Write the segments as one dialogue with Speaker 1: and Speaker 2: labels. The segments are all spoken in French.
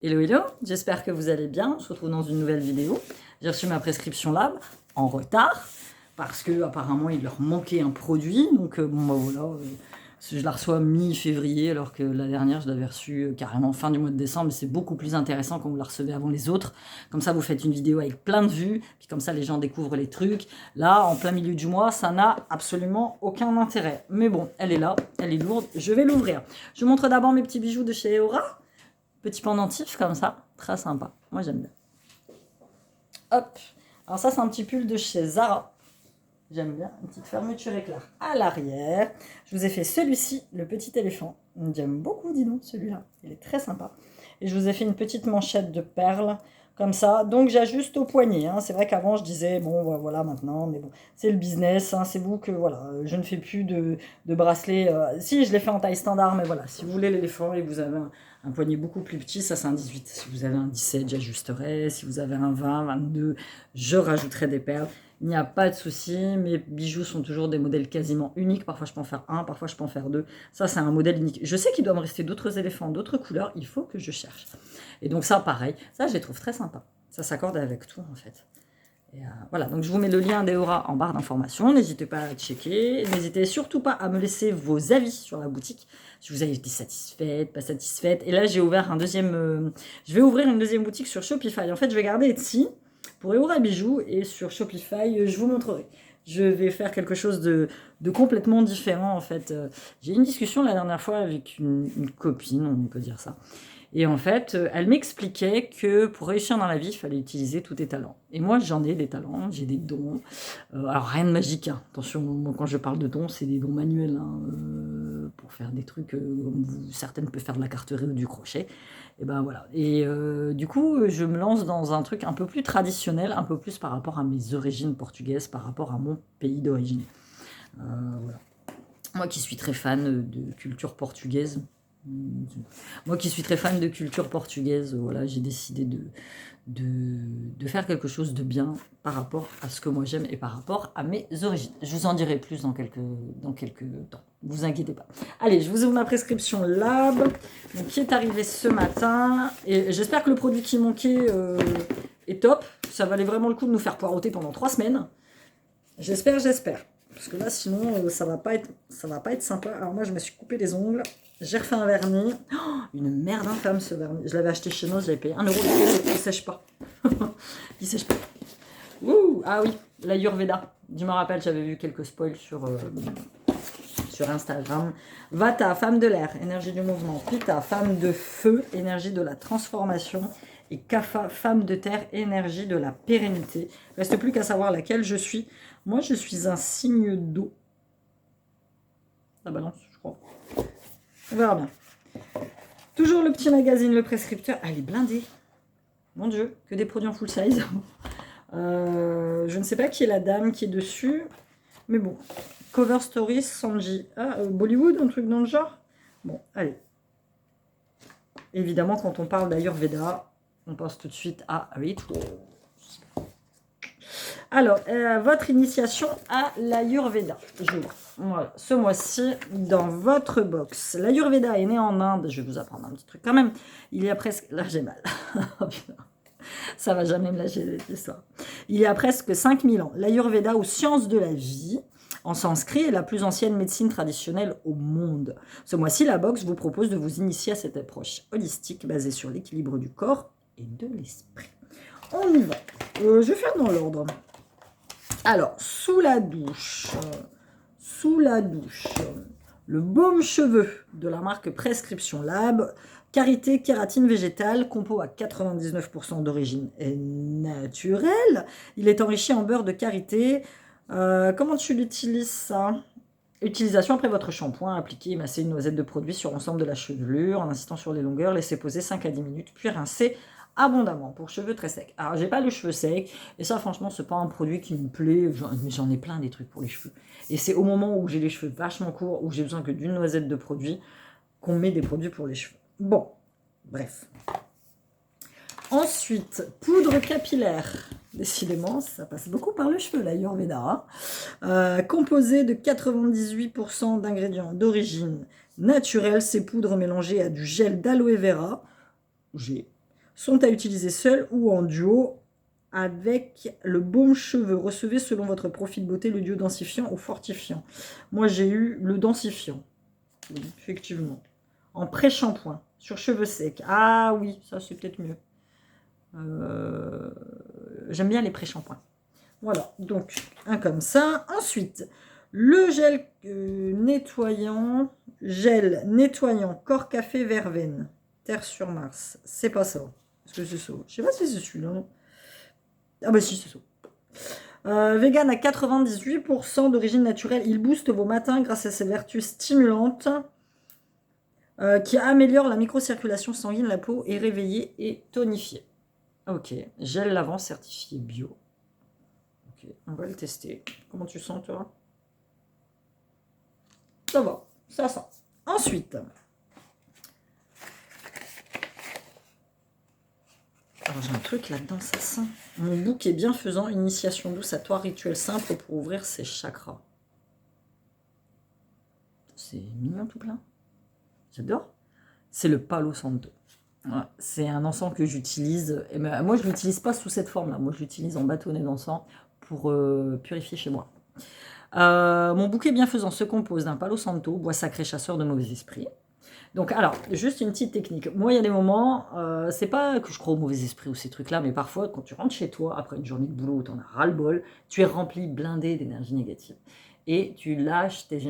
Speaker 1: Hello hello, j'espère que vous allez bien, on se retrouve dans une nouvelle vidéo. J'ai reçu ma prescription Lab en retard parce que apparemment il leur manquait un produit, donc bon bah voilà, je la reçois mi-février alors que la dernière je l'avais reçue carrément fin du mois de décembre, mais c'est beaucoup plus intéressant quand vous la recevez avant les autres, comme ça vous faites une vidéo avec plein de vues, puis comme ça les gens découvrent les trucs. Là en plein milieu du mois ça n'a absolument aucun intérêt, mais bon elle est là, elle est lourde, je vais l'ouvrir. Je vous montre d'abord mes petits bijoux de chez Eora. Petit pendentif comme ça, très sympa. Moi j'aime bien. Hop. Alors ça c'est un petit pull de chez Zara. J'aime bien. Une petite fermeture éclair à l'arrière. Je vous ai fait celui-ci, le petit éléphant. J'aime beaucoup, dis donc, celui-là. Il est très sympa. Et je vous ai fait une petite manchette de perles comme ça. Donc j'ajuste au poignet. Hein. C'est vrai qu'avant je disais, bon voilà maintenant, mais bon, c'est le business. Hein. C'est vous que, voilà, je ne fais plus de bracelet. Si, je l'ai fait en taille standard, mais voilà, si vous voulez l'éléphant et que vous avez un poignet beaucoup plus petit, ça c'est un 18. Si vous avez un 17, j'ajusterai. Si vous avez un 20, 22, je rajouterai des perles. Il n'y a pas de souci, mes bijoux sont toujours des modèles quasiment uniques. Parfois je peux en faire un, parfois je peux en faire deux. Ça c'est un modèle unique. Je sais qu'il doit me rester d'autres éléphants, d'autres couleurs, il faut que je cherche. Et donc ça pareil, ça je les trouve très sympas. Ça s'accorde avec tout en fait. Et voilà, donc je vous mets le lien d'Eora en barre d'informations. N'hésitez pas à checker. N'hésitez surtout pas à me laisser vos avis sur la boutique. Si vous avez été satisfaite, pas satisfaite. Et là j'ai ouvert un deuxième... je vais ouvrir une deuxième boutique sur Shopify. En fait je vais garder Etsy pour Eora Bijoux et sur Shopify, je vous montrerai. Je vais faire quelque chose de complètement différent en fait. J'ai eu une discussion la dernière fois avec une copine, on peut dire ça. Et en fait, elle m'expliquait que pour réussir dans la vie, il fallait utiliser tous tes talents. Et moi, j'en ai des talents, j'ai des dons. Alors, rien de magique. Hein. Attention, moi, quand je parle de dons, c'est des dons manuels. Hein, pour faire des trucs, certaines peuvent faire de la carterie ou du crochet. Et ben voilà. Et du coup, je me lance dans un truc un peu plus traditionnel, un peu plus par rapport à mes origines portugaises, par rapport à mon pays d'origine. Voilà. Moi qui suis très fan de culture portugaise, voilà, j'ai décidé de faire quelque chose de bien par rapport à ce que moi j'aime et par rapport à mes origines. Je vous en dirai plus dans quelques temps. Ne vous inquiétez pas. Allez, je vous ouvre ma prescription Lab, donc, qui est arrivée ce matin. Et j'espère que le produit qui manquait est top. Ça valait vraiment le coup de nous faire poireauter pendant 3 semaines. J'espère. Parce que là, sinon, ça va pas être sympa. Alors moi, je me suis coupé les ongles. J'ai refait un vernis. Oh, une merde infâme, ce vernis. Je l'avais acheté chez nous, je l'avais payé 1 euro. Il ne sèche pas. Il sèche pas. Ouh, ah oui, l'Ayurveda. Je me rappelle, j'avais vu quelques spoils sur Instagram. Vata, femme de l'air, énergie du mouvement. Pitta, femme de feu, énergie de la transformation. Et Kapha, femme de terre, énergie de la pérennité. Reste plus qu'à savoir laquelle je suis. Moi, je suis un signe d'eau. La balance, je crois. On verra bien. Toujours le petit magazine, le prescripteur. Ah, elle est blindée. Mon Dieu, que des produits en full size. Je ne sais pas qui est la dame qui est dessus. Mais bon. Cover Stories, Sanji. Ah, Bollywood, un truc dans le genre. Bon, allez. Évidemment, quand on parle d'Ayurveda, on pense tout de suite à Rituals. Alors, votre initiation à l'Ayurveda. Voilà, ce mois-ci, dans votre box. L'Ayurveda est né en Inde. Je vais vous apprendre un petit truc quand même. Il y a presque... Là, j'ai mal. Ça va jamais me lâcher cette histoire. Il y a presque 5000 ans, l'Ayurveda, ou science de la vie, en sanskrit, est la plus ancienne médecine traditionnelle au monde. Ce mois-ci, la box vous propose de vous initier à cette approche holistique basée sur l'équilibre du corps et de l'esprit. On y va. Je vais faire dans l'ordre. Alors, sous la douche, le baume cheveux de la marque Prescription Lab, karité kératine végétale, compo à 99% d'origine naturelle. Il est enrichi en beurre de karité. Comment tu l'utilises ça? Utilisation après votre shampoing, appliquez et massez une noisette de produit sur l'ensemble de la chevelure en insistant sur les longueurs, laissez poser 5 à 10 minutes, puis rincez abondamment pour cheveux très secs. Alors j'ai pas le cheveu sec et ça franchement c'est pas un produit qui me plaît, j'en ai plein des trucs pour les cheveux. Et c'est au moment où j'ai les cheveux vachement courts, où j'ai besoin que d'une noisette de produit, qu'on met des produits pour les cheveux. Bon, bref. Ensuite, poudre capillaire. Décidément, ça passe beaucoup par le cheveu, l'Ayurveda. Composée de 98% d'ingrédients d'origine naturelle, ces poudres mélangées à du gel d'aloe vera, sont à utiliser seuls ou en duo avec le baume cheveux. Recevez selon votre profil beauté le duo densifiant ou fortifiant. Moi, j'ai eu le densifiant, oui, effectivement. En pré-shampoing, sur cheveux secs. Ah oui, ça c'est peut-être mieux. J'aime bien les pré-shampoings. Voilà, donc un comme ça. Ensuite, le gel nettoyant, corps café verveine, Terre sur Mars. C'est pas ça. Est-ce que c'est ça? Je sais pas si c'est celui-là. Ah bah si, c'est ça. Vegan à 98% d'origine naturelle. Il booste vos matins grâce à ses vertus stimulantes qui améliorent la microcirculation sanguine. La peau est réveillée et tonifiée. Ok, gel lavant certifié bio. Ok, on va le tester. Comment tu sens, toi? Ça va, ça sent. Ensuite, alors j'ai un truc là-dedans, ça sent. Mon bouquet bienfaisant, initiation douce à toi, rituel simple pour ouvrir ses chakras. C'est mignon tout plein. J'adore. C'est le Palo Santo. Ouais, c'est un encens que j'utilise. Moi, je ne l'utilise pas sous cette forme-là. Moi, je l'utilise en bâtonnet d'encens pour purifier chez moi. Mon bouquet bienfaisant se compose d'un Palo Santo, bois sacré chasseur de mauvais esprits. Donc, alors, juste une petite technique. Moi, il y a des moments, c'est pas que je crois aux mauvais esprits ou ces trucs-là, mais parfois, quand tu rentres chez toi, après une journée de boulot où tu en as ras-le-bol, tu es rempli, blindé d'énergie négative. Et tu lâches tes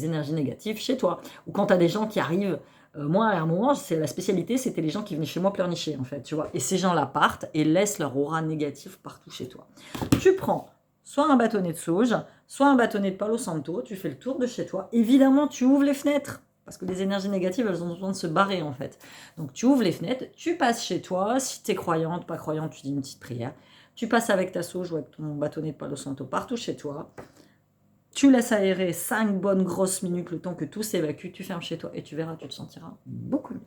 Speaker 1: énergies négatives chez toi. Ou quand tu as des gens qui arrivent, moi, à un moment, c'est la spécialité, c'était les gens qui venaient chez moi pleurnicher, en fait, tu vois. Et ces gens-là partent et laissent leur aura négative partout chez toi. Tu prends soit un bâtonnet de sauge, soit un bâtonnet de Palo Santo, tu fais le tour de chez toi. Évidemment, tu ouvres les fenêtres. Parce que les énergies négatives, elles ont besoin de se barrer, en fait. Donc, tu ouvres les fenêtres, tu passes chez toi. Si tu es croyante, pas croyante, tu dis une petite prière. Tu passes avec ta sauge ou avec ton bâtonnet de Palo Santo partout chez toi. Tu laisses aérer 5 bonnes grosses minutes le temps que tout s'évacue. Tu fermes chez toi et tu verras, tu te sentiras beaucoup mieux.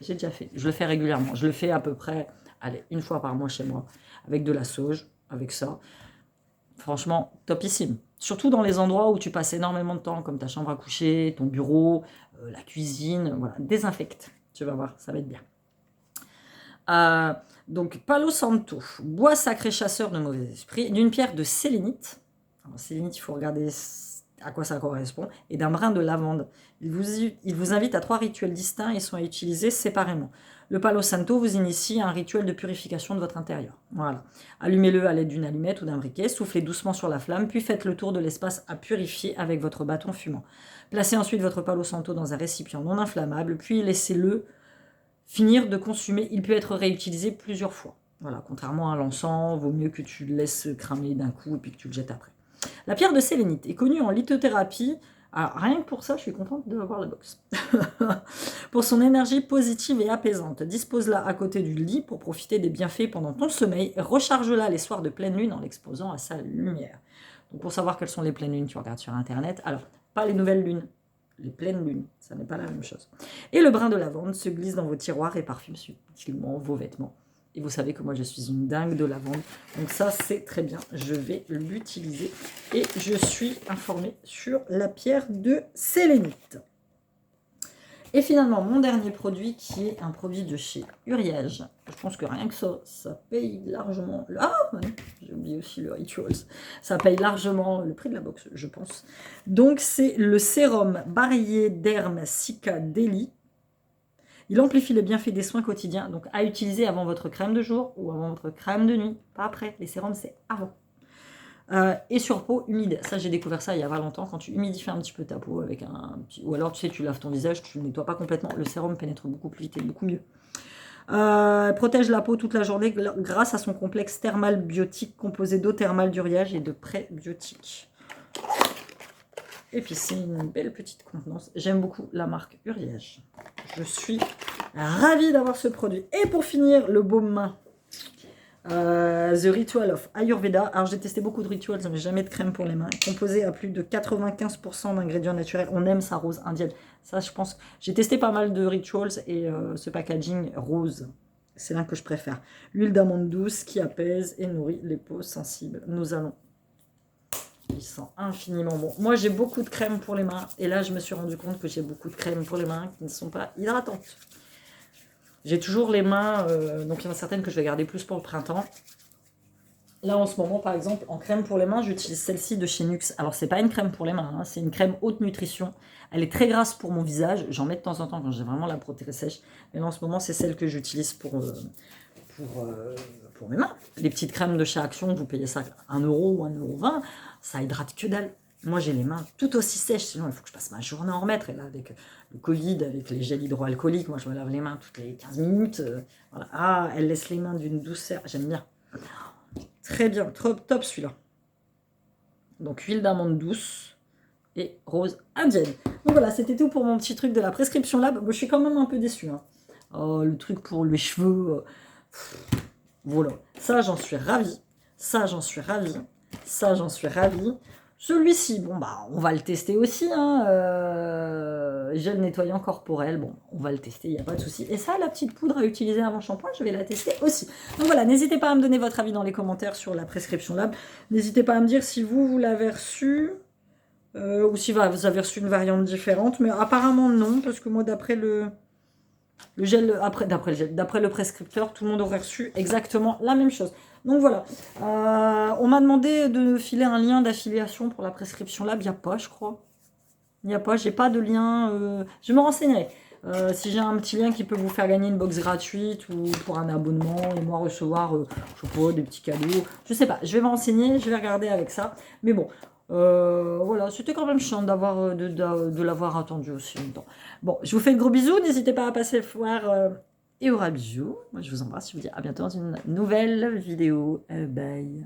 Speaker 1: J'ai déjà fait. Je le fais régulièrement. Je le fais à peu près, allez, une fois par mois chez moi. Avec de la sauge, avec ça. Franchement, topissime. Surtout dans les endroits où tu passes énormément de temps, comme ta chambre à coucher, ton bureau, la cuisine. Voilà, désinfecte. Tu vas voir, ça va être bien. Donc, Palo Santo, bois sacré chasseur de mauvais esprits, d'une pierre de sélénite. Alors, sélénite, il faut regarder à quoi ça correspond, et d'un brin de lavande. Il vous invite à 3 rituels distincts et sont à utiliser séparément. Le Palo Santo vous initie à un rituel de purification de votre intérieur. Voilà. Allumez-le à l'aide d'une allumette ou d'un briquet, soufflez doucement sur la flamme, puis faites le tour de l'espace à purifier avec votre bâton fumant. Placez ensuite votre Palo Santo dans un récipient non inflammable, puis laissez-le finir de consumer. Il peut être réutilisé plusieurs fois. Voilà, contrairement à l'encens, vaut mieux que tu le laisses cramer d'un coup et puis que tu le jettes après. La pierre de sélénite est connue en lithothérapie. Alors, rien que pour ça, je suis contente d'avoir la box. Pour son énergie positive et apaisante. Dispose-la à côté du lit pour profiter des bienfaits pendant ton sommeil. Recharge-la les soirs de pleine lune en l'exposant à sa lumière. Donc, pour savoir quelles sont les pleines lunes, tu regardes sur Internet. Alors, pas les nouvelles lunes, les pleines lunes, ça n'est pas la même chose. Et le brin de lavande se glisse dans vos tiroirs et parfume subtilement vos vêtements. Et vous savez que moi, je suis une dingue de lavande. Donc ça, c'est très bien. Je vais l'utiliser. Et je suis informée sur la pierre de sélénite. Et finalement, mon dernier produit, qui est un produit de chez Uriage. Je pense que rien que ça paye largement... Ah, j'ai oublié aussi le Rituals. Ça paye largement le prix de la box, je pense. Donc, c'est le sérum Barillet Derme Cica Daily. Il amplifie les bienfaits des soins quotidiens, donc à utiliser avant votre crème de jour ou avant votre crème de nuit, pas après. Les sérums, c'est avant. Et sur peau humide. Ça, j'ai découvert ça il y a pas longtemps. Quand tu humidifies un petit peu ta peau avec un petit... Ou alors, tu sais, tu laves ton visage, tu ne nettoies pas complètement. Le sérum pénètre beaucoup plus vite et beaucoup mieux. Protège la peau toute la journée grâce à son complexe thermal biotique composé d'eau thermale d'Uriage et de prébiotiques. Et puis c'est une belle petite contenance. J'aime beaucoup la marque Uriage. Je suis ravie d'avoir ce produit. Et pour finir, le baume main. The Ritual of Ayurveda. Alors j'ai testé beaucoup de rituals, mais jamais de crème pour les mains. Composé à plus de 95% d'ingrédients naturels. On aime sa rose indienne. Ça, je pense. J'ai testé pas mal de rituals et ce packaging rose, c'est l'un que je préfère. Huile d'amande douce qui apaise et nourrit les peaux sensibles. Nous allons. Il sent infiniment bon. Moi, j'ai beaucoup de crème pour les mains. Et là, je me suis rendu compte que j'ai beaucoup de crème pour les mains qui ne sont pas hydratantes. J'ai toujours les mains, donc il y en a certaines que je vais garder plus pour le printemps. Là, en ce moment, par exemple, en crème pour les mains, j'utilise celle-ci de chez Nuxe. Alors, c'est pas une crème pour les mains, hein, c'est une crème haute nutrition. Elle est très grasse pour mon visage. J'en mets de temps en temps quand j'ai vraiment la peau très sèche. Mais là, en ce moment, c'est celle que j'utilise pour mes mains. Les petites crèmes de chez Action, vous payez ça 1 euro ou 1,20 €. Ça hydrate que dalle. Moi, j'ai les mains tout aussi sèches, sinon il faut que je passe ma journée à en remettre. Et là, avec le Covid, avec les gels hydroalcooliques, moi, je me lave les mains toutes les 15 minutes. Voilà. Ah, elle laisse les mains d'une douceur. J'aime bien. Très bien, top celui-là. Donc huile d'amande douce et rose indienne. Donc voilà, c'était tout pour mon petit truc de la prescription lab. Je suis quand même un peu déçue. Hein. Oh, le truc pour les cheveux. Voilà, ça j'en suis ravie. Ça j'en suis ravie. Ça j'en suis ravie. Celui-ci, bon bah on va le tester aussi. Hein. Gel nettoyant corporel, bon on va le tester, il n'y a pas de souci. Et ça, la petite poudre à utiliser avant shampoing, je vais la tester aussi. Donc voilà, n'hésitez pas à me donner votre avis dans les commentaires sur la prescription lab. N'hésitez pas à me dire si vous l'avez reçu. Ou si vous avez reçu une variante différente. Mais apparemment non, parce que moi d'après le gel, d'après le prescripteur, tout le monde aurait reçu exactement la même chose. Donc voilà, on m'a demandé de filer un lien d'affiliation pour la prescription lab, il n'y a pas, je crois. Il n'y a pas, j'ai pas de lien, je me renseignerai. Si j'ai un petit lien qui peut vous faire gagner une box gratuite ou pour un abonnement et moi recevoir, je sais pas, des petits cadeaux, je sais pas, je vais me renseigner, je vais regarder avec ça. Mais bon, voilà, c'était quand même chiant d'avoir de l'avoir attendu aussi longtemps. Bon, je vous fais de gros bisous, n'hésitez pas à passer voir et aura bisous. Moi je vous embrasse, je vous dis à bientôt dans une nouvelle vidéo. Bye.